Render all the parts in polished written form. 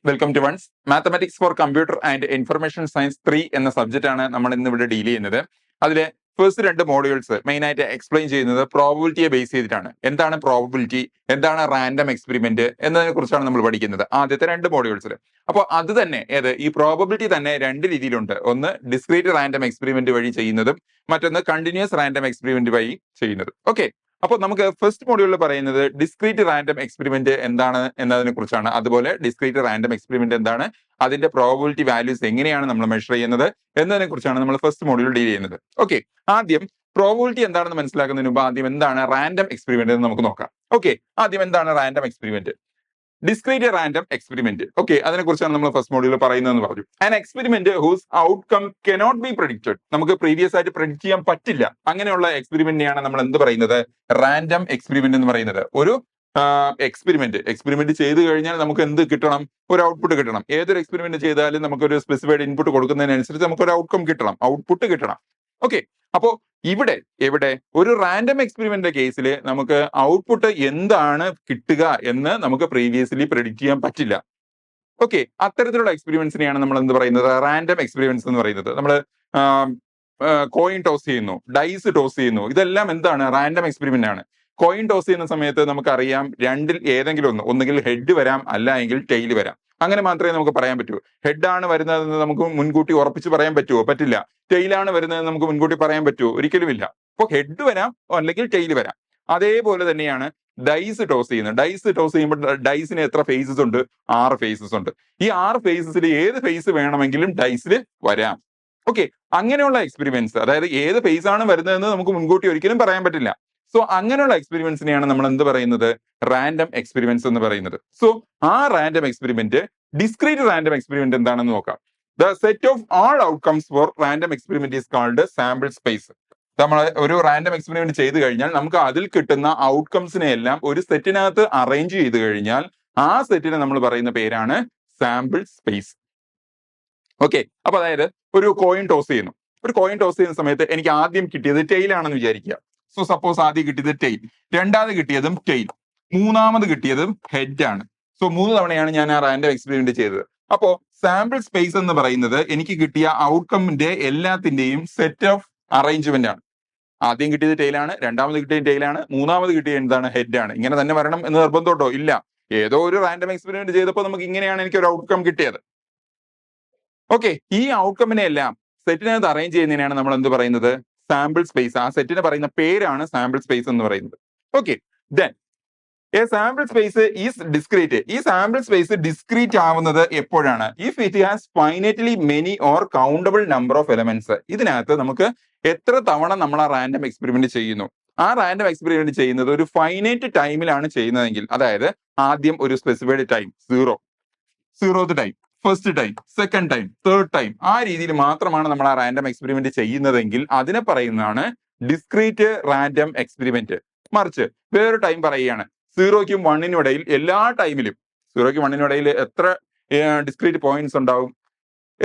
Welcome to ones mathematics for computer and information science 3 എന്ന subject ആണ് നമ്മൾ ഇന്ന് ഇവിടെ ഡീൽ ചെയ്യുന്നത്. അതിലെ ഫസ്റ്റ് രണ്ട് മോഡ്യൂൾസ് മെയിൻ ആയിട്ട് എക്സ്പ്ലെയിൻ ചെയ്യുന്നത് പ്രോബബിലിറ്റിയെ ബേസ് ചെയ്തിട്ടാണ്. എന്താണ് പ്രോബബിലിറ്റി, എന്താണ് റാൻഡം എക്സ്പെരിമെന്റ് എന്നതിനെ കുറിച്ചാണ് നമ്മൾ പഠിക്കുന്നത് ആദ്യത്തെ രണ്ട് മോഡ്യൂൾസിൽ. അപ്പോൾ അത് തന്നെ ഈ പ്രോബബിലിറ്റി തന്നെ രണ്ട് രീതിയിലുണ്ട്. ഒന്ന് ഡിസ്ക്രീറ്റ് റാൻഡം എക്സ്പെരിമെന്റ് വഴി ചെയ്യുന്നതും മറ്റൊന്ന് കണ്ടിന്യൂസ് റാൻഡം എക്സ്പെരിമെന്റ് വഴി ചെയ്യുന്നതും. ഓക്കെ, അപ്പോൾ നമുക്ക് ഫസ്റ്റ് മോഡ്യൂളിൽ പറയുന്നത് ഡിസ്ക്രീറ്റ് റാൻഡം എക്സ്പെരിമെന്റ് എന്താണ് എന്നതിനെ കുറിച്ചാണ്. അതുപോലെ ഡിസ്ക്രീറ്റ് റാൻഡം എക്സ്പെരിമെന്റ് എന്താണ്, അതിന്റെ പ്രോബബിലിറ്റി വാല്യൂസ് എങ്ങനെയാണ് നമ്മൾ മെഷർ ചെയ്യുന്നത് എന്നതിനെ കുറിച്ചാണ് നമ്മൾ ഫസ്റ്റ് മോഡ്യൂൾ ഡീൽ ചെയ്യുന്നത്. ഓക്കെ, ആദ്യം പ്രോബബിലിറ്റി എന്താണെന്ന് മനസ്സിലാക്കുന്നതിന് മുമ്പ് ആദ്യം എന്താണ് റാൻഡം എക്സ്പെരിമെന്റ് എന്ന് നമുക്ക് നോക്കാം. ഓക്കെ, ആദ്യം എന്താണ് random experiment, discrete random experiment. Okay, അതിനെ കുറിച്ചാണ് നമ്മൾ ഫസ്റ്റ് മോഡ്യൂളിൽ പറയുന്നതെന്ന് പറഞ്ഞു. An experiment whose outcome cannot be predicted, നമുക്ക് പ്രീവിയസ് ആയിട്ട് പ്രെഡിക്റ്റ് ചെയ്യാൻ പറ്റില്ല, അങ്ങനെയുള്ള എക്സ്പെരിമെന്റിനെയാണ് നമ്മൾ എന്ത് പറയുന്നത്, റാൻഡം എക്സ്പെരിമെന്റ് എന്ന് പറയുന്നത്. ഒരു എക്സ്പെരിമെന്റ് ചെയ്തു കഴിഞ്ഞാൽ നമുക്ക് എന്ത് കിട്ടണം, ഒരു ഔട്ട്പുട്ട് കിട്ടണം. ഏതൊരു എക്സ്പെരിമെന്റ് ചെയ്താലും നമുക്കൊരു സ്പെസിഫൈഡ് ഇൻപുട്ട് കൊടുക്കുന്നതിനനുസരിച്ച് നമുക്കൊരു ഔട്ട്കം കിട്ടണം, ഔട്ട്പുട്ട് കിട്ടണം. ഓക്കെ, അപ്പോ എവിടെ ഒരു റാൻഡം എക്സ്പെരിമെന്റിന്റെ കേസിൽ നമുക്ക് ഔട്ട്പുട്ട് എന്താണ് കിട്ടുക എന്ന് നമുക്ക് പ്രീവിയസ്ലി പ്രെഡിക്റ്റ് ചെയ്യാൻ പറ്റില്ല. ഓക്കെ, അത്തരത്തിലുള്ള എക്സ്പെരിമെന്റ്സിനെയാണ് നമ്മൾ എന്ത് പറയുന്നത്, റാൻഡം എക്സ്പെരിമെന്റ്സ് എന്ന് പറയുന്നത്. നമ്മൾ കോയിൻ ടോസ് ചെയ്യുന്നു, ഡൈസ് ടോസ് ചെയ്യുന്നു, ഇതെല്ലാം എന്താണ്, റാൻഡം എക്സ്പെരിമെന്റ് ആണ്. കോയിൻ ടോസ് ചെയ്യുന്ന സമയത്ത് നമുക്കറിയാം രണ്ടിൽ ഏതെങ്കിലും ഒന്നുകിൽ ഹെഡ് വരാം, അല്ല എങ്കിൽ ടെയിൽ വരാം. അങ്ങനെ മാത്രമേ നമുക്ക് പറയാൻ പറ്റൂ. ഹെഡ് ആണ് വരുന്നതെന്ന് നമുക്ക് മുൻകൂട്ടി ഉറപ്പിച്ച് പറയാൻ പറ്റുമോ? പറ്റില്ല. ടെയിലാണ് വരുന്നതെന്ന് നമുക്ക് മുൻകൂട്ടി പറയാൻ പറ്റുമോ? ഒരിക്കലുമില്ല. അപ്പോൾ ഹെഡ് വരാം അല്ലെങ്കിൽ ടെയിൽ വരാം. അതേപോലെ തന്നെയാണ് ഡൈസ് ടോസ് ചെയ്യുന്നത്. ഡൈസ് ടോസ് ചെയ്യുമ്പോൾ ഡൈസിന് എത്ര ഫേസസ് ഉണ്ട്? 6 ഫേസസ് ഉണ്ട്. ഈ 6 ഫേസസിൽ ഏത് ഫേസ് വേണമെങ്കിലും ഡൈസിൽ വരാം. ഓക്കെ, അങ്ങനെയുള്ള എക്സ്പെരിമെന്റ്സ്, അതായത് ഏത് ഫേസ് ആണ് വരുന്നതെന്ന് നമുക്ക് മുൻകൂട്ടി ഒരിക്കലും പറയാൻ പറ്റില്ല. സോ അങ്ങനെയുള്ള എക്സ്പെരിമെന്റ്സിനെയാണ് നമ്മൾ എന്ത് പറയുന്നത്, റാൻഡം എക്സ്പെരിമെന്റ്സ് എന്ന് പറയുന്നത്. സോ ആ random experiment, discrete random experiment എന്താണെന്ന് നോക്കാം. The set of all outcomes for random experiment is called sample space. നമ്മൾ ഒരു റാൻഡം എക്സ്പെരിമെന്റ് ചെയ്തു കഴിഞ്ഞാൽ നമുക്ക് അതിൽ കിട്ടുന്ന ഔട്ട്കംസിനെ എല്ലാം ഒരു സെറ്റിനകത്ത് അറേഞ്ച് ചെയ്ത് കഴിഞ്ഞാൽ ആ സെറ്റിനെ നമ്മൾ പറയുന്ന പേരാണ് സാമ്പിൾ സ്പേസ്. ഓക്കെ, അപ്പൊ അതായത് ഒരു കോയിൻ ടോസ് ചെയ്യുന്നു. ഒരു കോയിൻ ടോസ് ചെയ്യുന്ന സമയത്ത് എനിക്ക് ആദ്യം കിട്ടിയത് ടെയിൽ ആണെന്ന് വിചാരിക്കുക. സോ സപ്പോസ് ആദ്യം കിട്ടിയത് ടെയിൽ, രണ്ടാമത് കിട്ടിയതും ടെയിൽ, മൂന്നാമത് കിട്ടിയതും ഹെഡ് ആണ്. സോ 3 തവണയാണ് ഞാൻ ആ റാൻഡം എക്സ്പെരിമെന്റ് ചെയ്തത്. അപ്പോ സാമ്പിൾ സ്പേസ് എന്ന് പറയുന്നത് എനിക്ക് കിട്ടിയ ഔട്ട്കമിന്റെ എല്ലാത്തിന്റെയും സെറ്റ് ഓഫ് അറേഞ്ച്മെന്റ് ആണ്. ആദ്യം കിട്ടിയത് ടെയിലാണ്, രണ്ടാമത് കിട്ടിയത് ടെയിലാണ്, മൂന്നാമത് കിട്ടിയത് എന്താണ്, ഹെഡ് ആണ്. ഇങ്ങനെ തന്നെ വരണം എന്ന് നിർബന്ധമുണ്ടോ? ഇല്ല. ഏതോ ഒരു റാൻഡം എക്സ്പെരിമെന്റ് ചെയ്തപ്പോൾ നമുക്ക് ഇങ്ങനെയാണ് എനിക്ക് ഒരു ഔട്ട്കം കിട്ടിയത്. ഓക്കെ, ഈ ഔട്ട്കമിനെ എല്ലാം സെറ്റിനകത്ത് അറേഞ്ച് ചെയ്യുന്നതിനാണ് നമ്മൾ എന്ത് പറയുന്നത്, സാമ്പിൾ സ്പേസ്. ആ സെറ്റിന് പറയുന്ന പേരാണ് സാമ്പിൾ സ്പേസ് എന്ന് പറയുന്നത്. Okay, then A sample space is discrete. ഈ സാമ്പിൾ സ്പേസ് ഡിസ്ക്രീറ്റ് ആവുന്നത് എപ്പോഴാണ്? If it has finitely many or countable number of elements. ഇതിനകത്ത് നമുക്ക് എത്ര തവണ നമ്മൾ ആ റാൻഡം എക്സ്പെരിമെന്റ് ചെയ്യുന്നു, ആ റാൻഡം എക്സ്പെരിമെന്റ് ചെയ്യുന്നത് ഒരു ഫൈനൈറ്റ് ടൈമിലാണ് ചെയ്യുന്നതെങ്കിൽ, അതായത് ആദ്യം ഒരു specified time 0th time, first time, second time, third time, ആ രീതിയിൽ മാത്രമാണ് നമ്മൾ ആ റാൻഡം എക്സ്പെരിമെന്റ് ചെയ്യുന്നതെങ്കിൽ അതിനെ പറയുന്നതാണ് ഡിസ്ക്രീറ്റ് റാൻഡം എക്സ്പെരിമെന്റ്. മറിച്ച് വേറൊരു ടൈം പറയുകയാണ്, 0ക്കും 1നും ഇടയിൽ എല്ലാ ടൈമിലും, 0ക്കും 1നും ഇടയിൽ എത്ര ഡിസ്ക്രീറ്റ് പോയിന്റ്സ് ഉണ്ടാവും,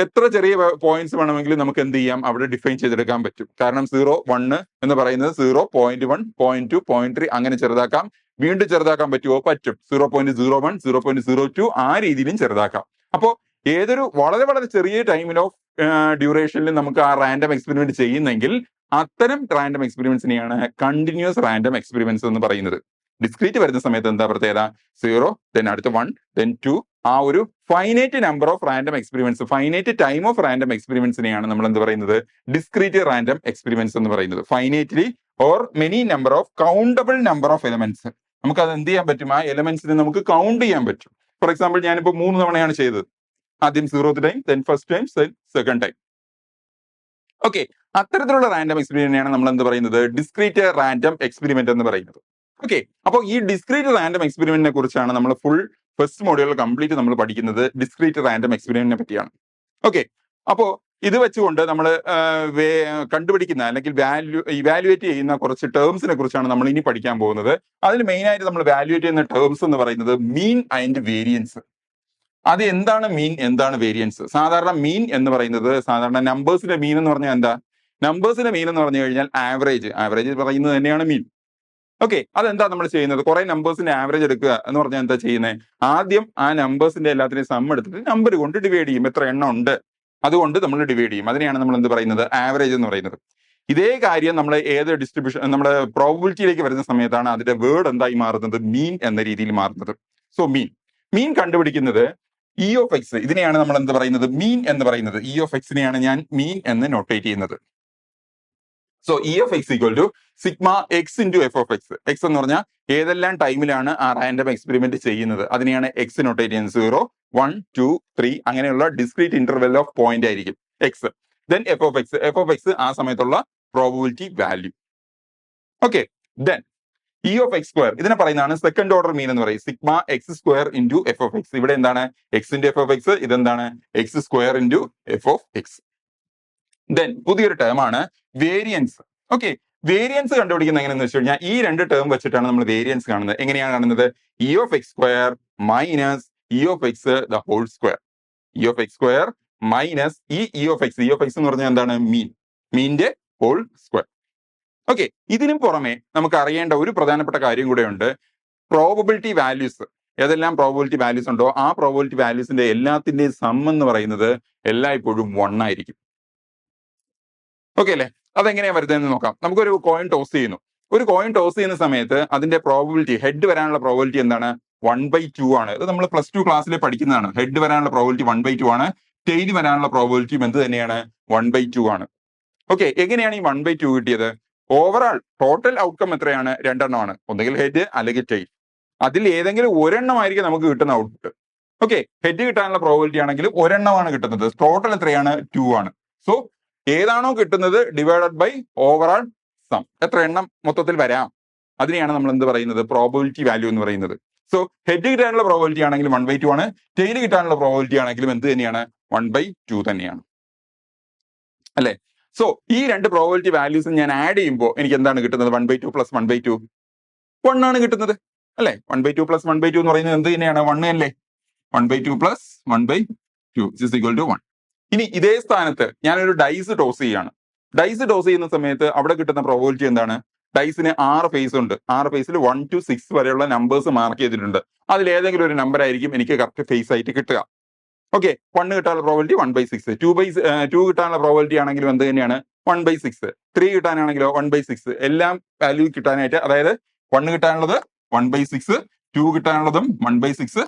എത്ര ചെറിയ പോയിന്റ്സ് വേണമെങ്കിലും നമുക്ക് എന്ത് ചെയ്യാം, അവിടെ ഡിഫൈൻ ചെയ്തെടുക്കാൻ പറ്റും. കാരണം 0, 1 എന്ന് പറയുന്നത് 0.1, 0.2, 0.3 അങ്ങനെ ചെറുതാക്കാം. വീണ്ടും ചെറുതാക്കാൻ പറ്റുമോ? പറ്റും. 0.01, 0.02 ആ രീതിയിലും ചെറുതാക്കാം. അപ്പോൾ ഏതൊരു വളരെ വളരെ ചെറിയ ടൈമിൽ ഓഫ് ഡ്യൂറേഷനിൽ നമുക്ക് ആ റാൻഡം എക്സ്പെരിമെന്റ് ചെയ്യുന്നെങ്കിൽ അത്തരം റാൻഡം എക്സ്പെരിമെന്റ്സിനെയാണ് കണ്ടിന്യൂസ് റാൻഡം എക്സ്പെരിമെന്റ്സ് എന്ന് പറയുന്നത്. ഡിസ്ക്രീറ്റ് വരുന്ന സമയത്ത് എന്താ പ്രത്യേകത? 0, then അടുത്ത 1, then 2, ആ ഒരു finite number of random experiments, finite time of random എക്സ്പെരിമെന്റ്സിനെയാണ് നമ്മൾ എന്ത് പറയുന്നത്, ഡിസ്ക്രീറ്റ് റാൻഡം എക്സ്പെരിമെന്റ്സ് എന്ന് പറയുന്നത്. Finitely or many number of countable number of elements, നമുക്ക് അത് എന്ത് ചെയ്യാൻ പറ്റും, ആ എലമെന്റ്സിനെ നമുക്ക് കൗണ്ട് ചെയ്യാൻ പറ്റും. ഫോർ എക്സാമ്പിൾ ഞാനിപ്പോ 3 തവണയാണ് ചെയ്തത്. ആദ്യം 0th time, then first time, then second time. Okay, അത്തരത്തിലുള്ള റാൻഡം എക്സ്പെരിമെന്റിനെയാണ് നമ്മൾ എന്ത് പറയുന്നത്, ഡിസ്ക്രീറ്റ് റാൻഡം എക്സ്പെരിമെന്റ് എന്ന് പറയുന്നത്. ഓക്കെ, അപ്പോൾ ഈ ഡിസ്ക്രീറ്റ് റാൻഡം എക്സ്പെരിമെന്റിനെ കുറിച്ചാണ് നമ്മൾ ഫുൾ ഫസ്റ്റ് മോഡ്യൂൾ കംപ്ലീറ്റ് നമ്മൾ പഠിക്കുന്നത്. ഡിസ്ക്രീറ്റ് റാൻഡം എക്സ്പെരിമെന്റിനെ പറ്റിയാണ്. ഓക്കെ, അപ്പോൾ ഇത് വെച്ചുകൊണ്ട് നമ്മൾ കണ്ടുപിടിക്കുന്ന അല്ലെങ്കിൽ ഇവാലുവേറ്റ് ചെയ്യുന്ന കുറച്ച് ടേംസിനെ കുറിച്ചാണ് നമ്മൾ ഇനി പഠിക്കാൻ പോകുന്നത്. അതിൽ മെയിൻ ആയിട്ട് നമ്മൾ വാല്യുവേറ്റ് ചെയ്യുന്ന ടേംസ് എന്ന് പറയുന്നത് മീൻ ആൻഡ് വേരിയൻസ്. അത് എന്താണ് മീൻ, എന്താണ് വേരിയൻസ്? സാധാരണ മീൻ എന്ന് പറയുന്നത്, സാധാരണ നമ്പേഴ്സിന്റെ മീൻ എന്ന് പറഞ്ഞാൽ എന്താ? നമ്പേഴ്സിന്റെ മീൻ എന്ന് പറഞ്ഞു കഴിഞ്ഞാൽ ആവറേജ് പറയുന്നത് തന്നെയാണ് മീൻ. ഓക്കെ, അതെന്താ നമ്മൾ ചെയ്യുന്നത്? കുറെ നമ്പേഴ്സിന്റെ ആവറേജ് എടുക്കുക എന്ന് പറഞ്ഞാൽ എന്താ ചെയ്യുന്നത്? ആദ്യം ആ നമ്പേഴ്സിന്റെ എല്ലാത്തിനെയും സം എടുത്തിട്ട് നമ്പർ കൊണ്ട് ഡിവൈഡ് ചെയ്യും. എത്ര എണ്ണം ഉണ്ട് അതുകൊണ്ട് നമ്മൾ ഡിവൈഡ് ചെയ്യും. അതിനെയാണ് നമ്മൾ എന്ത് പറയുന്നത്? ആവറേജ് എന്ന് പറയുന്നത്. ഇതേ കാര്യം നമ്മൾ ഏത് ഡിസ്ട്രിബ്യൂഷൻ നമ്മുടെ പ്രോബിലിറ്റിയിലേക്ക് വരുന്ന സമയത്താണ് അതിന്റെ വേർഡ് എന്തായി മാറുന്നത്? മീൻ എന്ന രീതിയിൽ മാറുന്നത്. സോ മീൻ കണ്ടുപിടിക്കുന്നത് ഇ ഓഫ് എക്സ്, ഇതിനെയാണ് നമ്മൾ എന്ത് പറയുന്നത്? മീൻ എന്ന് പറയുന്നത്. ഇ ഓഫ് എക്സിനെയാണ് ഞാൻ മീൻ എന്ന് നോട്ടേറ്റ് ചെയ്യുന്നത്. So E of X equal to sigma X into F of x. X എന്ന് പറഞ്ഞാൽ ഏതെല്ലാം ടൈമിലാണ് ആ റാൻഡം എക്സ്പെരിമെന്റ് ചെയ്യുന്നത് അതിനെയാണ് എക്സ് നോട്ടേറ്റ് ചെയ്യുന്നത്. 0, 1, 2, 3 അങ്ങനെയുള്ള ഡിസ്ക്രീറ്റ് ഇന്റർവെൽ ഓഫ് പോയിന്റ് ആയിരിക്കും X. Then F of X ആ സമയത്തുള്ള probability value. Okay, then E of X square ഇതിനെ പറയുന്നതാണ് സെക്കൻഡ് ഓർഡർ മീൻ എന്ന് പറയും. Sigma X square into F of X. ഇവിടെ എന്താണ്? X into F of X. ഇതെന്താണ്? X square into F of X. Then പുതിയൊരു ടേം ആണ് variance. Okay, variance കണ്ടുപിടിക്കുന്നത് എങ്ങനെയെന്ന് വെച്ച് കഴിഞ്ഞാൽ ഈ രണ്ട് ടേം വെച്ചിട്ടാണ് നമ്മൾ വേരിയൻസ് കാണുന്നത്. എങ്ങനെയാണ് കാണുന്നത്? E of X square minus E of X the whole square. E of X square minus E of X. E of X എന്ന് പറഞ്ഞാൽ എന്താണ്? മീന്റെ ഹോൾ സ്ക്വയർ. ഓക്കെ, ഇതിനും പുറമെ നമുക്ക് അറിയേണ്ട ഒരു പ്രധാനപ്പെട്ട കാര്യം കൂടെ ഉണ്ട്. പ്രോബബിലിറ്റി വാല്യൂസ്, ഏതെല്ലാം പ്രോബബിലിറ്റി വാല്യൂസ് ഉണ്ടോ ആ പ്രോബബിലിറ്റി വാല്യൂസിന്റെ എല്ലാത്തിന്റെയും സം എന്ന് പറയുന്നത് എല്ലായ്പ്പോഴും 1 ആയിരിക്കും. ഓക്കെ അല്ലേ? അതെങ്ങനെയാ വരുന്നതെന്ന് നോക്കാം. നമുക്കൊരു കോയിൻ ടോസ് ചെയ്യുന്നു. ഒരു കോയിൻ ടോസ് ചെയ്യുന്ന സമയത്ത് അതിന്റെ പ്രോബബിലിറ്റി, ഹെഡ് വരാനുള്ള പ്രോബബിലിറ്റി എന്താണ്? 1/2 ആണ്. ഇത് നമ്മൾ +2 ക്ലാസ്സിൽ പഠിക്കുന്നതാണ്. ഹെഡ് വരാനുള്ള പ്രോബബിലിറ്റി 1/2 ആണ്. ടെയിൽ വരാനുള്ള പ്രോബബിലിറ്റിയും എന്ത് തന്നെയാണ്? 1/2 ആണ്. ഓക്കെ, എങ്ങനെയാണ് ഈ 1/2 കിട്ടിയത്? ഓവറാൾ ടോട്ടൽ ഔട്ട്കം എത്രയാണ്? 2 എണ്ണമാണ്. ഒന്നുകിൽ ഹെഡ് അല്ലെങ്കിൽ ടെയിൽ. അതിൽ ഏതെങ്കിലും ഒരെണ്ണമായിരിക്കും നമുക്ക് കിട്ടുന്ന ഔട്ട്പുട്ട്. ഓക്കെ, ഹെഡ് കിട്ടാനുള്ള പ്രോബബിലിറ്റി ആണെങ്കിൽ ഒരെണ്ണമാണ് കിട്ടുന്നത്. ടോട്ടൽ എത്രയാണ്? 2 ആണ്. സോ ഏതാണോ കിട്ടുന്നത് ഡിവൈഡഡ് ബൈ ഓവറാൾ സം, എത്ര എണ്ണം മൊത്തത്തിൽ വരാം, അതിനെയാണ് നമ്മൾ എന്ത് പറയുന്നത്? പ്രോബബിലിറ്റി വാല്യൂ എന്ന് പറയുന്നത്. സോ ഹെഡ് കിട്ടാനുള്ള പ്രോബബിലിറ്റി ആണെങ്കിലും 1/2 ആണ്. ടെയിൽ കിട്ടാനുള്ള പ്രോബബിലിറ്റി ആണെങ്കിലും എന്ത് തന്നെയാണ്? 1/2 തന്നെയാണ് അല്ലെ? സോ ഈ രണ്ട് പ്രോബബിലിറ്റി വാല്യൂസ് ഞാൻ ആഡ് ചെയ്യുമ്പോൾ എനിക്ക് എന്താണ് കിട്ടുന്നത്? 1/2 പ്ലസ് 1/2 1 ആണ് കിട്ടുന്നത് അല്ലെ? 1/2 പ്ലസ് 1/2 എന്ന് പറയുന്നത് എന്ത് തന്നെയാണ്? 1 അല്ലേ? 1/2 പ്ലസ് 1/2 ഇസ് ഈക്വൽ ടു 1. ഇനി ഇതേ സ്ഥാനത്ത് ഞാനൊരു ഡൈസ് ടോസ് ചെയ്യാണ്. ഡൈസ് ടോസ് ചെയ്യുന്ന സമയത്ത് അവിടെ കിട്ടുന്ന പ്രോബബിലിറ്റി എന്താണ്? ഡൈസിന് 6 ഫേസ് ഉണ്ട്. 6 ഫേസിൽ 1 to 6 വരെയുള്ള നമ്പേഴ്സ് മാർക്ക് ചെയ്തിട്ടുണ്ട്. അതിൽ ഏതെങ്കിലും ഒരു നമ്പർ ആയിരിക്കും എനിക്ക് കറക്റ്റ് ഫേസ് ആയിട്ട് കിട്ടുക. ഓക്കെ, 1 കിട്ടാനുള്ള പ്രോബബിലിറ്റി 1/6, 2 കിട്ടാനുള്ള പ്രോബബിലിറ്റി ആണെങ്കിലും എന്ത് തന്നെയാണ്? 1/6, 3 കിട്ടാനാണെങ്കിലോ 1/6. എല്ലാം വാല്യൂ കിട്ടാനായിട്ട്, അതായത് 1 കിട്ടാനുള്ളത് 1/6, 2 കിട്ടാനുള്ളതും 1/6,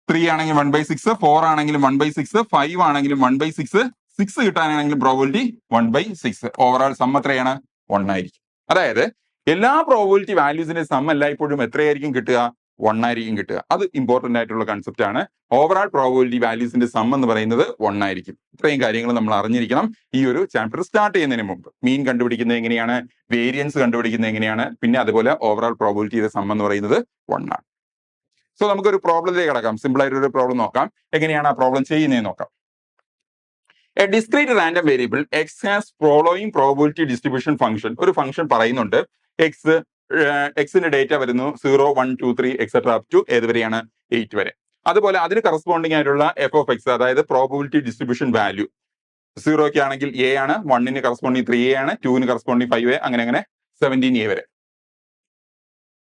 3 ആണെങ്കിൽ 1/6, 4 ആണെങ്കിലും 1/6, 5 ആണെങ്കിലും 1/6, 6 കിട്ടാനാണെങ്കിലും പ്രോബബിലിറ്റി 1/6. ഓവറാൾ സം എത്രയാണ്? 1 ആയിരിക്കും. അതായത് എല്ലാ പ്രോബബിലിറ്റി വാല്യൂസിന്റെ സം എല്ലായ്പ്പോഴും എത്രയായിരിക്കും കിട്ടുക? 1 ആയിരിക്കും കിട്ടുക. അത് ഇമ്പോർട്ടന്റ് ആയിട്ടുള്ള കൺസെപ്റ്റ് ആണ്. ഓവറാൾ പ്രോബബിലിറ്റി വാല്യൂസിന്റെ സം എന്ന് പറയുന്നത് 1 ആയിരിക്കും. ഇത്രയും കാര്യങ്ങൾ നമ്മൾ അറിഞ്ഞിരിക്കണം ഈ ഒരു ചാപ്റ്റർ സ്റ്റാർട്ട് ചെയ്യുന്നതിന് മുമ്പ്. മീൻ കണ്ടുപിടിക്കുന്നത് എങ്ങനെയാണ്? വേരിയൻസ് കണ്ടുപിടിക്കുന്നത് എങ്ങനെയാണ്? പിന്നെ അതുപോലെ ഓവറാൾ പ്രോബബിലിറ്റിയുടെ സം എന്ന് പറയുന്നത് 1 ആണ്. സോ നമുക്കൊരു പ്രോബ്ലത്തിലേക്ക് കടക്കാം. സിമ്പിൾ ആയിട്ട് ഒരു പ്രോബ്ലം നോക്കാം. എങ്ങനെയാണ് ആ പ്രോബ്ലം ചെയ്യുന്നതെന്ന് നോക്കാം. A discrete random variable X has following probability distribution function. ഒരു ഫംഗ്ഷൻ പറയുന്നുണ്ട്. എക്സിന്റെ ഡേറ്റ വരുന്നു 0, 1, 2, 3 എക്സെട്ര അപ് ടു ഏതുവരെയാണ്? 8 വരെ. അതുപോലെ അതിന് കറസ്പോണ്ടിങ് ആയിട്ടുള്ള എഫ് ഓഫ് എക്സ്, അതായത് പ്രോബബിലിറ്റി ഡിസ്ട്രിബ്യൂഷൻ വാല്യൂ 0 ആണെങ്കിൽ എ ആണ്, 1 കറസ്പോണ്ടിങ് 3a ആണ്, 2 കറസ്പോണ്ടിങ് 5a, അങ്ങനെ 17a വരെ.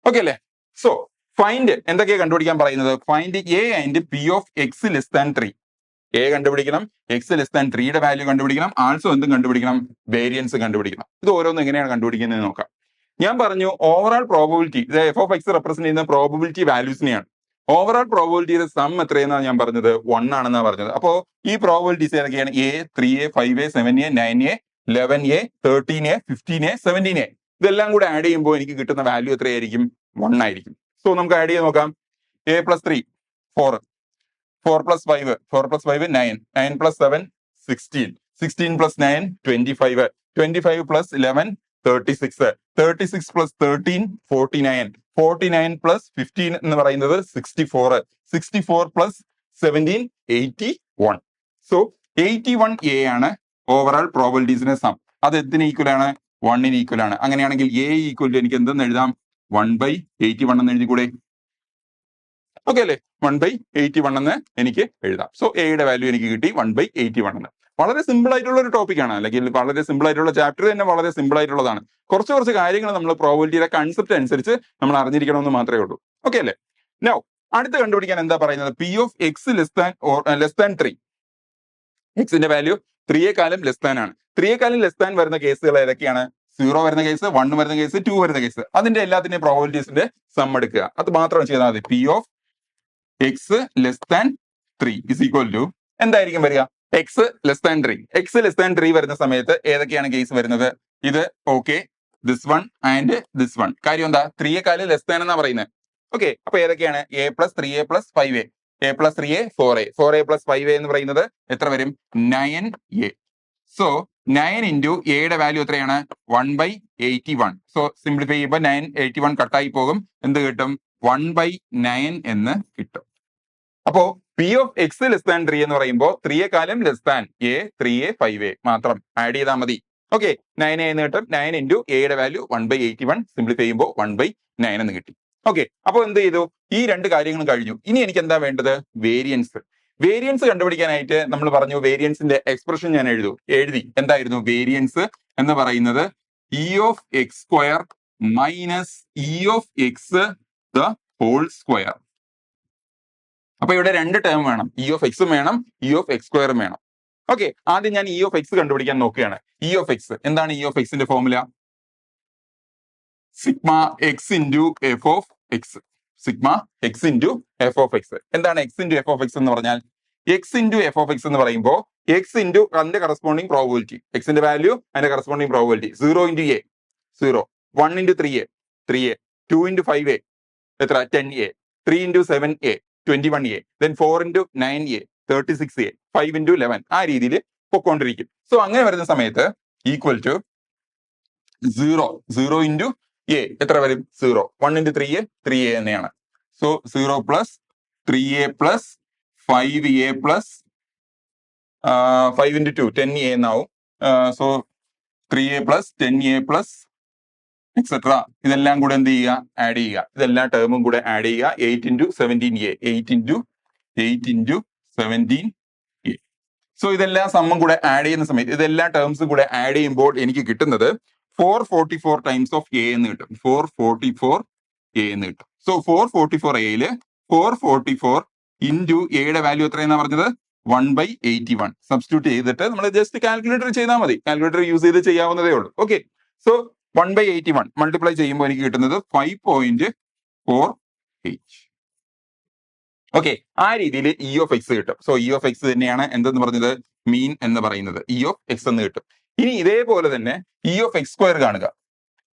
ഓക്കെ അല്ലേ? സോ ഫൈൻഡ് എന്തൊക്കെയാണ് കണ്ടുപിടിക്കാൻ പറയുന്നത്? Find A and P of X less than 3. A കണ്ടുപിടിക്കണം, എക്സ് ലെസ് ദാൻ 3യുടെ വാല്യൂ കണ്ടുപിടിക്കണം, ആൾസോ എന്തും കണ്ടുപിടിക്കണം? വേരിയൻസ് കണ്ടുപിടിക്കണം. ഇത് ഓരോന്നും എങ്ങനെയാണ് കണ്ടുപിടിക്കുന്നത് നോക്കാം. ഞാൻ പറഞ്ഞു overall probability, F of X represent ചെയ്യുന്ന പ്രോബബിലിറ്റി വാല്യൂസിനെയാണ്. ഓവറാൾ പ്രോബബിലിറ്റിയുടെ സം എത്രയെന്നാണ് ഞാൻ പറഞ്ഞത്? 1 ആണെന്നാണ് പറഞ്ഞത്. അപ്പോ ഈ പ്രോബബിലിറ്റീസ് ഏതൊക്കെയാണ്? A, 3a, 5a, 7a, 9a, 11a, 13a, 15a, 17a. ഇതെല്ലാം കൂടെ ആഡ് ചെയ്യുമ്പോൾ എനിക്ക് കിട്ടുന്ന വാല്യൂ എത്രയായിരിക്കും? 1 ആയിരിക്കും. സോ നമുക്ക് ആഡ് ചെയ്ത് നോക്കാം. a plus 3 4, 4 plus 5 9, 9 plus 7 16, 16 plus 9 25, 25 plus 11 36, 36 plus 13 49, 49 plus 15 എന്ന് പറയുന്നത് 64, 64 plus 17 81. സോ 81a ആണ് ഓവറാൾ പ്രോബബിലിറ്റീസിന്റെ സം. അത് എന്തിന് ഈക്വൽ ആണ്? 1 ഈക്വൽ ആണ്. അങ്ങനെയാണെങ്കിൽ a ഈക്വൽ ടു എനിക്ക് എന്തെന്ന് എഴുതാം? 1/81 എന്ന് എഴുതിക്കൂടെ? ഓക്കെ അല്ലേ? 1/81 എന്ന് എനിക്ക് എഴുതാം. സോ എയുടെ വാല്യൂ എനിക്ക് കിട്ടി 1/81 എന്ന്. വളരെ സിമ്പിൾ ആയിട്ടുള്ള ഒരു ടോപ്പിക്കാണ്, അല്ലെങ്കിൽ വളരെ സിമ്പിൾ ആയിട്ടുള്ള ചാപ്റ്റർ തന്നെ വളരെ സിമ്പിൾ ആയിട്ടുള്ളതാണ്. കുറച്ച് കാര്യങ്ങൾ നമ്മൾ പ്രോബബിലിറ്റിയുടെ കൺസെപ്റ്റ് അനുസരിച്ച് നമ്മൾ അറിഞ്ഞിരിക്കണമെന്ന് മാത്രമേ ഉള്ളൂ. ഓക്കെ അല്ലേ? നൗ അടുത്ത് കണ്ടുപിടിക്കാൻ എന്താ പറയുന്നത്? P of X less than 3. എക്സിന്റെ വാല്യൂ 3യേക്കാളും ലെസ് ദാൻ ആണ്. 3യേക്കാളും ലെസ് ദാൻ വരുന്ന കേസുകൾ ഏതൊക്കെയാണ്? 0 വരുന്ന കേസ്, 1 വരുന്ന കേസ്, 2 വരുന്ന കേസ്. അതിന്റെ എല്ലാത്തിന്റെയും പ്രോബബിലിറ്റീസിന്റെ സം എടുക്കുക. അത് മാത്രം ചെയ്താൽ മതി. P of X less than 3 is equal to എന്തായിരിക്കും വരിക? X less than 3. X less than 3 വരുന്ന സമയത്ത് ഏതൊക്കെയാണ് കേസ് വരുന്നത്? ഇത് okay, this one and this one. കാര്യം എന്താ? 3യേക്കാളും ലെസ് ദാൻ എന്നാ പറയുന്നത്. ഓക്കെ, അപ്പൊ ഏതൊക്കെയാണ്? a plus 3a plus 5a, a plus 3a 4a, 4a plus 5a എന്ന് പറയുന്നത് എത്ര വരും? 9a. സോ 9 ഇൻറ്റു എയുടെ വാല്യൂ എത്രയാണ്? 1/81. സോ സിംപ്ലിഫൈ ചെയ്യുമ്പോൾ 981 കട്ടായി പോകും. എന്ത് കിട്ടും? 1/9 എന്ന് കിട്ടും. അപ്പോ P of X less than 3 എന്ന് പറയുമ്പോൾ 3യേക്കാളും less than a 3a 5a മാത്രം ആഡ് ചെയ്താൽ മതി. ഓക്കെ, 9a എന്ന് കിട്ടും. 9 ഇൻറ്റു എയുടെ വാല്യൂ 1/81, സിംപ്ലിഫൈ ചെയ്യുമ്പോൾ 1/9 എന്ന് കിട്ടി. ഓക്കെ, അപ്പൊ എന്ത് ചെയ്തു? ഈ രണ്ട് കാര്യങ്ങളും കഴിഞ്ഞു. ഇനി എനിക്ക് എന്താ വേണ്ടത്? വേരിയൻസ്. വേരിയൻസ് കണ്ടുപിടിക്കാനായിട്ട് നമ്മൾ പറഞ്ഞു വേരിയൻസിന്റെ എക്സ്പ്രഷൻ ഞാൻ എഴുതി. എന്തായിരുന്നു വേരിയൻസ് എന്ന് പറയുന്നത്? E of X square minus E of X the whole square. അപ്പൊ ഇവിടെ രണ്ട് ടേം വേണം. ഇ ഓഫ് എക്സും വേണം, ഇ ഓഫ് എക്സ് സ്ക്വയറും വേണം. ഓക്കെ, ആദ്യം ഞാൻ ഇ ഓഫ് എക്സ് കണ്ടുപിടിക്കാൻ നോക്കുകയാണ്. ഇ ഓഫ് എക്സ് എന്താണ്? ഇ ഓഫ് എക്സിന്റെ formula sigma X into F of X. Sigma X into F of X. എന്താണ് X into F of X എന്ന് പറഞ്ഞാൽ? X into F of X എന്ന് പറയുമ്പോൾ X into അതിന്റെ കറസ്പോണ്ടിങ് പ്രോബിലിറ്റി, എക്സിന്റെ value അതിന്റെ corresponding probability. 0 into A 0, 1 into 3a 3a, 2 into 5a എത്ര? 10a, 3 into 7a 21a, then 4 into 9a 36a, 5 into 11. ആ രീതിയിൽ പൊക്കോണ്ടിരിക്കും. സോ അങ്ങനെ വരുന്ന സമയത്ത് ഈക്വൽ ടു 0 ഇൻറ്റു എ എത്ര വരും? 0. 1 ഇൻറ്റു 3a 3a തന്നെയാണ്. So 0 plus 3a plus 5a plus 5 into 2 10a എന്നാവും. So 3a plus 10a plus etcetera ഇതെല്ലാം കൂടെ എന്ത് ചെയ്യുക? ആഡ് ചെയ്യുക. ഇതെല്ലാ ടേമും കൂടെ ആഡ് ചെയ്യുക. 8 into 17a, 8 into 17a. So ഇതെല്ലാം സമ്മും കൂടെ ആഡ് ചെയ്യുന്ന സമയത്ത് ഇതെല്ലാ ടേംസും കൂടെ ആഡ് ചെയ്യുമ്പോൾ എനിക്ക് കിട്ടുന്നത് 444 ടൈംസ് ഓഫ് എ എന്ന് കിട്ടും. 444a എന്ന് കിട്ടും. സോ 444a 444 ഇൻറ്റു എയുടെ വാല്യൂ എത്രയെന്നാ പറഞ്ഞത്? 1/81. സബ്സ്റ്റിറ്റ്യൂട്ട് ചെയ്തിട്ട് നമ്മൾ ജസ്റ്റ് കാൽക്കുലേറ്റർ ചെയ്താൽ മതി. കാൽക്കുലേറ്റർ യൂസ് ചെയ്ത് ചെയ്യാവുന്നതേ ഉള്ളൂ. ഓക്കെ, സോ 1/81 മൾട്ടിപ്ലൈ ചെയ്യുമ്പോൾ എനിക്ക് കിട്ടുന്നത് 5.48. ഓക്കെ, ആ രീതിയിൽ ഇ ഓഫ് എക്സ് കിട്ടും. സോ ഇ ഓഫ് എക്സ് തന്നെയാണ് എന്തെന്ന് പറഞ്ഞത്? മീൻ എന്ന് പറയുന്നത്. ഇ ഓഫ് എക്സ് എന്ന് കിട്ടും. ഇനി ഇതേപോലെ തന്നെ ഇ ഓഫ് എക്സ് സ്ക്വയർ കാണുക.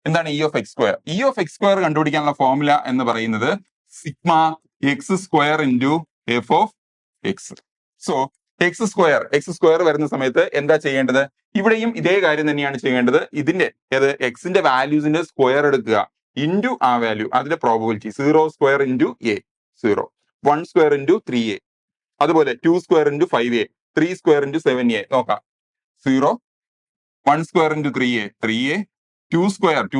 എന്താണ് E of X square? E of X square കണ്ടുപിടിക്കാനുള്ള ഫോർമുല എന്ന് പറയുന്നത് sigma X square into F of X. So X square വരുന്ന സമയത്ത് എന്താ ചെയ്യേണ്ടത്? ഇവിടെയും ഇതേ കാര്യം തന്നെയാണ് ചെയ്യേണ്ടത്. ഇതിന്റെ എക്സിന്റെ വാല്യൂസിന്റെ സ്ക്വയർ എടുക്കുക ഇൻറ്റു ആ വാല്യൂ, അതിന്റെ probability. 0 square into A 0, 1 square into 3a, അതുപോലെ 2 square into 5a, 3 square into 7a. നോക്കാം. 0, 1 square into 3a 3a, 2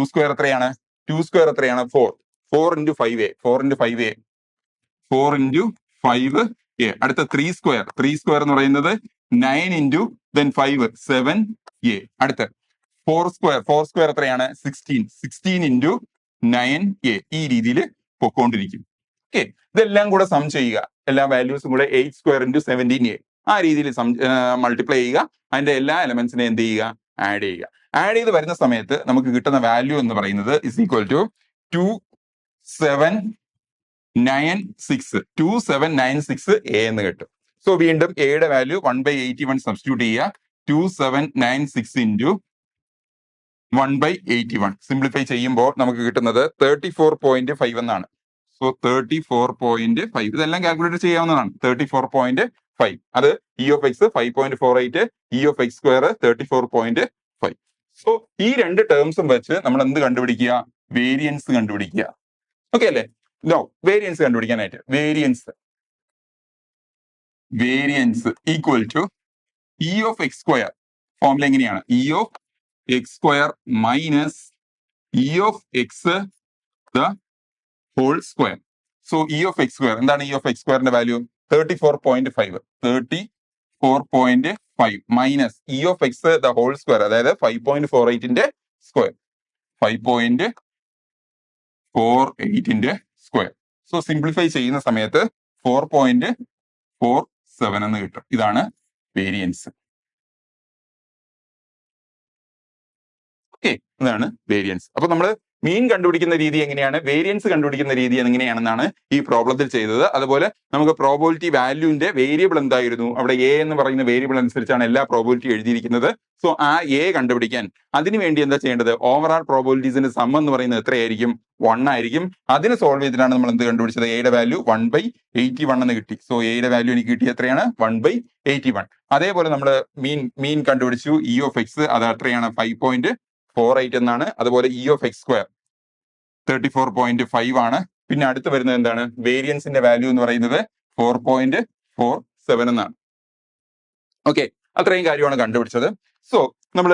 square എത്രയാണ്? 2 സ്ക്വയർ എത്രയാണ്? 4, 4 into 5a 4 into 5a 4 into 5a. അടുത്ത 3 സ്ക്വയർ എന്ന് പറയുന്നത് 9 ഇൻറ്റു 5 7a. അടുത്ത 4 സ്ക്വയർ എത്രയാണ്? 16 ഇൻറ്റു 9a. ഈ രീതിയിൽ പൊക്കോണ്ടിരിക്കും. ഓക്കെ, ഇതെല്ലാം കൂടെ സം ചെയ്യുക. എല്ലാ വാല്യൂസും കൂടെ 8 സ്ക്വയർ ഇൻറ്റു 17a. ആ രീതിയിൽ മൾട്ടിപ്ലൈ ചെയ്യുക. അതിന്റെ എല്ലാ എലമെന്റ്സിനെ എന്ത് ചെയ്യുക? ആഡ് ചെയ്യുക. ആഡ് ചെയ്ത് വരുന്ന സമയത്ത് നമുക്ക് കിട്ടുന്ന വാല്യൂ എന്ന് പറയുന്നത് ഇസ് ഈക്വൽ ടു 2796 എ എന്ന് കിട്ടും. സോ വീണ്ടും എയുടെ വാല്യൂ 1/81 സബ്സ്റ്റിറ്റ്യൂട്ട് ചെയ്യുക. 2796 ഇൻറ്റു 1/81 സിംപ്ലിഫൈ ചെയ്യുമ്പോൾ നമുക്ക് കിട്ടുന്നത് 34.5 എന്നാണ്. സോ 34.5 ഇതെല്ലാം കാൽക്കുലേറ്റ് ചെയ്യാവുന്നതാണ്. 34.5 അത് E of X 5.48, E of X square 34.5. So ഈ രണ്ട് ടേംസും വെച്ച് നമ്മൾ എന്ത് കണ്ടുപിടിക്കുക? വേരിയൻസ് കണ്ടുപിടിക്കുക. ഓക്കെ അല്ലേ? നോ, വേരിയൻസ് കണ്ടുപിടിക്കാനായിട്ട് variance equal to E of X square. Formula എങ്ങനെയാണ്? E of X square minus E of X the whole square. So E of X square എന്താണ്? ഇ ഓഫ് എക്സ് സ്ക്വയറിന്റെ value 34.5 5 minus E of X the whole square, അതായത് 5.48ന്റെ square, 5.48ന്റെ square. So simplify ചെയ്യുന്ന സമയത്ത് 4.47 എന്ന് കിട്ടും. ഇതാണ് വേരിയൻസ്. ഓക്കെ, ഇതാണ് വേരിയൻസ്. അപ്പൊ നമ്മൾ മീൻ കണ്ടുപിടിക്കുന്ന രീതി എങ്ങനെയാണ്, വേരിയൻസ് കണ്ടുപിടിക്കുന്ന രീതി എങ്ങനെയാണെന്നാണ് ഈ പ്രോബ്ലത്തിൽ ചെയ്തത്. അതുപോലെ നമുക്ക് പ്രോബബിലിറ്റി വാല്യൂവിന്റെ വേരിയബിൾ എന്തായിരുന്നു, അവിടെ എ എന്ന് പറയുന്ന വേരിയബിൾ അനുസരിച്ചാണ് എല്ലാ പ്രോബബിലിറ്റി എഴുതിയിരിക്കുന്നത്. സോ ആ എ കണ്ടുപിടിക്കാൻ അതിനു വേണ്ടി എന്താ ചെയ്യേണ്ടത്, ഓവറാൾ പ്രോബബിലിറ്റീസിന്റെ സം എന്ന് പറയുന്നത് എത്രയായിരിക്കും, 1 ആയിരിക്കും. അതിന് സോൾവ് ചെയ്തിട്ടാണ് നമ്മൾ എന്ത് കണ്ടുപിടിച്ചത്, എയുടെ വാല്യൂ 1/81 എന്ന് കിട്ടി. സോ എയുടെ വാല്യൂ എനിക്ക് കിട്ടി എത്രയാണ്, 1/81. അതേപോലെ നമ്മൾ മീൻ കണ്ടുപിടിച്ചു, ഇ ഓഫ് എക്സ് അത് എത്രയാണ്, 5.48 എന്നാണ്. അതുപോലെ ഇ ഓഫ് എക്സ് സ്ക്വയർ 34.5 ആണ്. പിന്നെ അടുത്ത് വരുന്നത് എന്താണ്, വേരിയൻസിന്റെ വാല്യൂ എന്ന് പറയുന്നത് 4.47 എന്നാണ്. ഓക്കെ, അത്രയും കാര്യമാണ് കണ്ടുപിടിച്ചത്. സോ നമ്മൾ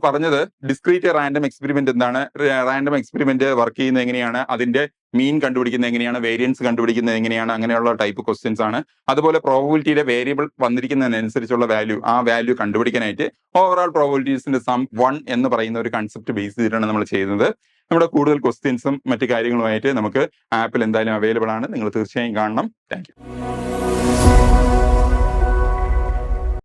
പറഞ്ഞത് ഡിസ്ക്രീറ്റ് റാൻഡം എക്സ്പെരിമെന്റ് എന്താണ്, റാൻഡം എക്സ്പെരിമെന്റ് വർക്ക് ചെയ്യുന്നത് എങ്ങനെയാണ്, അതിന്റെ മീൻ കണ്ടുപിടിക്കുന്നത് എങ്ങനെയാണ്, വേരിയൻസ് കണ്ടുപിടിക്കുന്നത് എങ്ങനെയാണ്, അങ്ങനെയുള്ള ടൈപ്പ് ക്വസ്റ്റ്യൻസ് ആണ്. അതുപോലെ പ്രോബബിലിറ്റിയുടെ വേരിയബിൾ വന്നിരിക്കുന്നതിനനുസരിച്ചുള്ള വാല്യൂ, ആ വാല്യൂ കണ്ടുപിടിക്കാനായിട്ട് ഓവറോൾ പ്രോബബിലിറ്റീസിന്റെ സം 1 എന്ന് പറയുന്ന ഒരു കൺസെപ്റ്റ് ബേസ് ചെയ്തിട്ടാണ് നമ്മൾ ചെയ്യുന്നത്. നമ്മുടെ കൂടുതൽ ക്വസ്റ്റ്യൻസും മറ്റു കാര്യങ്ങളുമായിട്ട് നമുക്ക് ആപ്പിൽ എന്തായാലും അവൈലബിൾ ആണ്, നിങ്ങൾ തീർച്ചയായും കാണണം. Thank you.